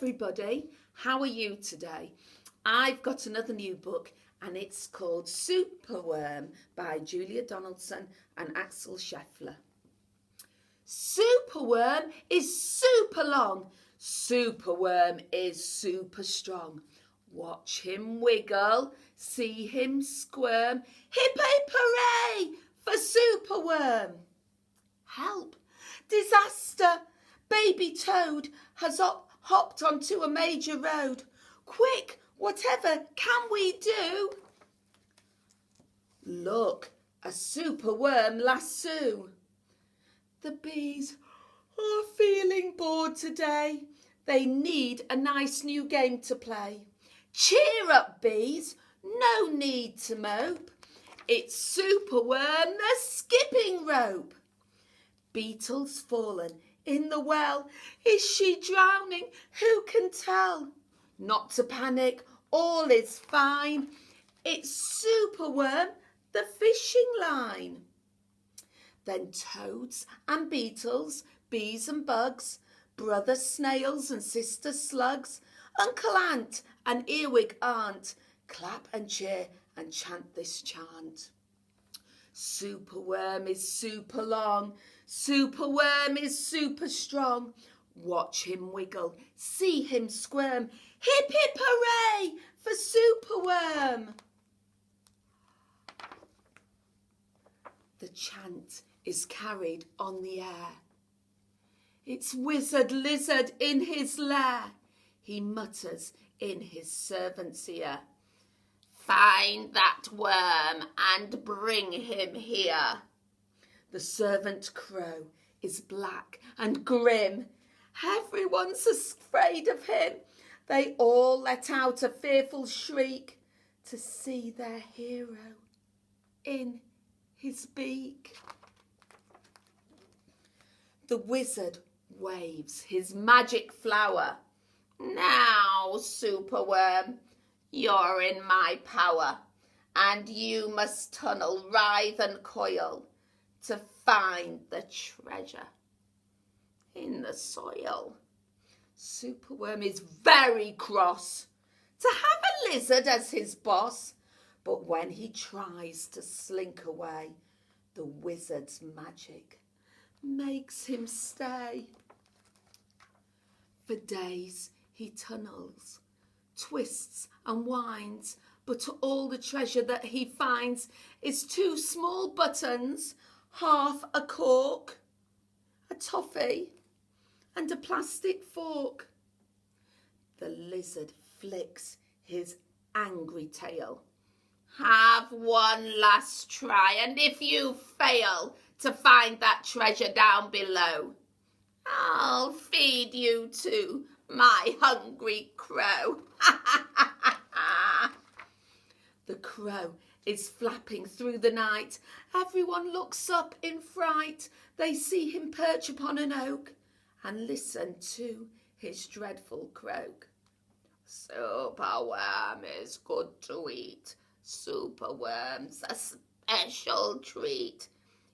everybody, how are you today? I've got another new book and it's called Superworm by Julia Donaldson and Axel Scheffler. Superworm is super long. Superworm is super strong. Watch him wiggle, see him squirm. Hip hip hooray for Superworm. Help! Disaster! Baby Toad has hopped onto a major road. Quick, whatever can we do? Look, a superworm lasso. The bees are feeling bored today. They need a nice new game to play. Cheer up, bees, no need to mope. It's Superworm the skipping rope. Beetle's fallen in the well. Is she drowning? Who can tell? Not to panic, all is fine. It's Superworm, the fishing line. Then toads and beetles, bees and bugs, brother snails and sister slugs, Uncle Ant and earwig aunt, clap and cheer and chant this chant. Superworm is super long, Superworm is super strong. Watch him wiggle, see him squirm. Hip hip hooray for Superworm. The chant is carried on the air. It's wizard lizard in his lair. He mutters in his servant's ear. Find that worm and bring him here. The servant crow is black and grim. Everyone's afraid of him. They all let out a fearful shriek to see their hero in his beak. The wizard waves his magic flower. Now, Superworm, you're in my power, and you must tunnel, writhe and coil to find the treasure in the soil. Superworm is very cross to have a lizard as his boss, but when he tries to slink away, the wizard's magic makes him stay. For days he tunnels, twists and winds, but all the treasure that he finds is 2 small buttons, half a cork, a toffee and a plastic fork. The lizard flicks his angry tail. Have one last try, and if you fail to find that treasure down below, I'll feed you to my hungry crow. The crow is flapping through the night. Everyone looks up in fright. They see him perch upon an oak and listen to his dreadful croak. Superworm is good to eat. Superworm's a special treat.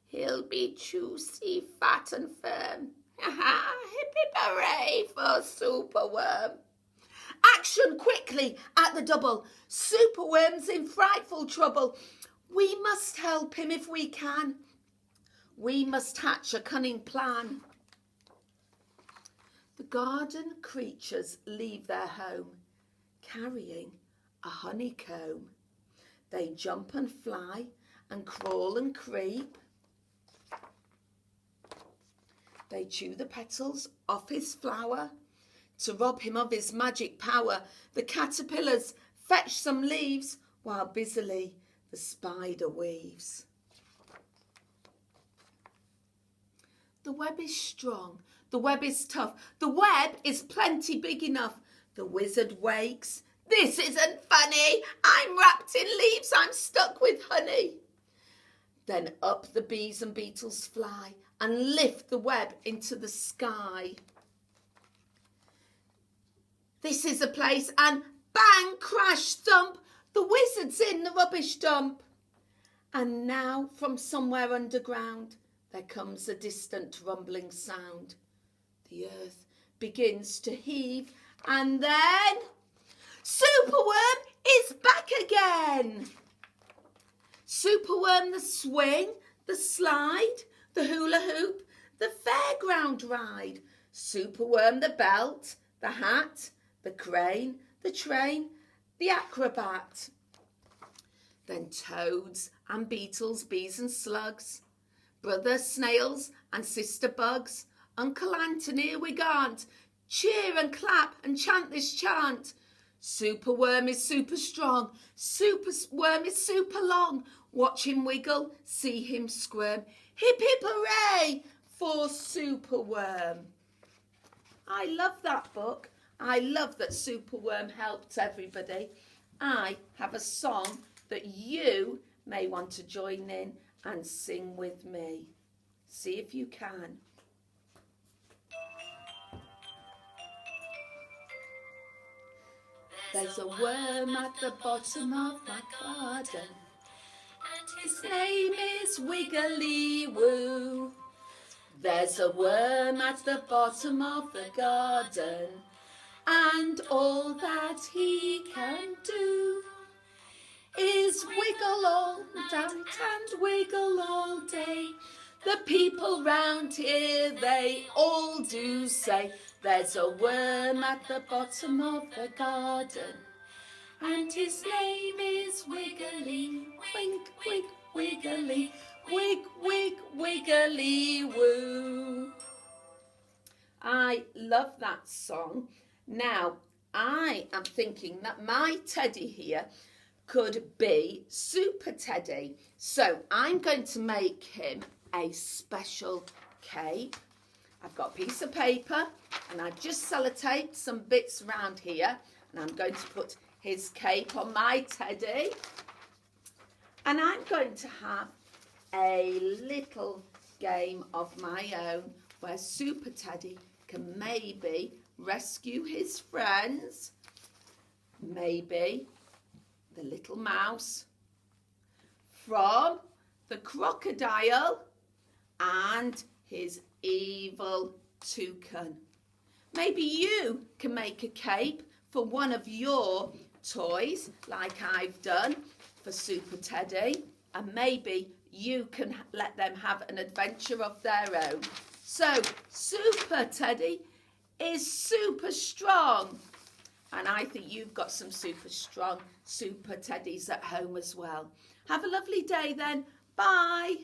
He'll be juicy, fat and firm. Hip hip hooray for Superworm. Action quickly at the double. Superworm's in frightful trouble. We must help him if we can. We must hatch a cunning plan. The garden creatures leave their home, carrying a honeycomb. They jump and fly and crawl and creep. They chew the petals off his flower to rob him of his magic power. The caterpillars fetch some leaves while busily the spider weaves. The web is strong, the web is tough, the web is plenty big enough. The wizard wakes. This isn't funny. I'm wrapped in leaves, I'm stuck with honey. Then up the bees and beetles fly and lift the web into the sky. This is a place, and bang, crash, thump, the wizard's in the rubbish dump. And now from somewhere underground there comes a distant rumbling sound. The earth begins to heave And then Superworm is back again. Superworm the swing, the slide, the hula hoop, the fairground ride. Superworm the belt, the hat, the crane, the train, the acrobat. Then toads and beetles, bees and slugs, brother snails and sister bugs, Uncle Anthony, here we gaunt, cheer and clap and chant this chant. Superworm is super strong, Superworm is super long. Watch him wiggle, see him squirm. Hip hip hooray for Superworm. I love that book. I love that Superworm helped everybody. I have a song that you may want to join in and sing with me. See if you can. There's a worm at the bottom of my garden, and his name is Wiggly Woo. There's a worm at the bottom of the garden, and all that he can do is wiggle all night and wiggle all day. The people round here, they all do say, there's a worm at the bottom of the garden, and his name is Wiggly. Wink, wink, wiggly, wig, wig, wiggly woo. I love that song. Now, I am thinking that my teddy here could be Super Teddy. So I'm going to make him a special cape. I've got a piece of paper and I've just sellotaped some bits around here, and I'm going to put his cape on my teddy. And I'm going to have a little game of my own where Super Teddy can maybe rescue his friends, maybe the little mouse from the crocodile and his evil toucan. Maybe you can make a cape for one of your toys like I've done for Super Teddy, and maybe you can let them have an adventure of their own. So Super Teddy is super strong, and I think you've got some super strong Super Teddies at home as well. Have a lovely day then. Bye.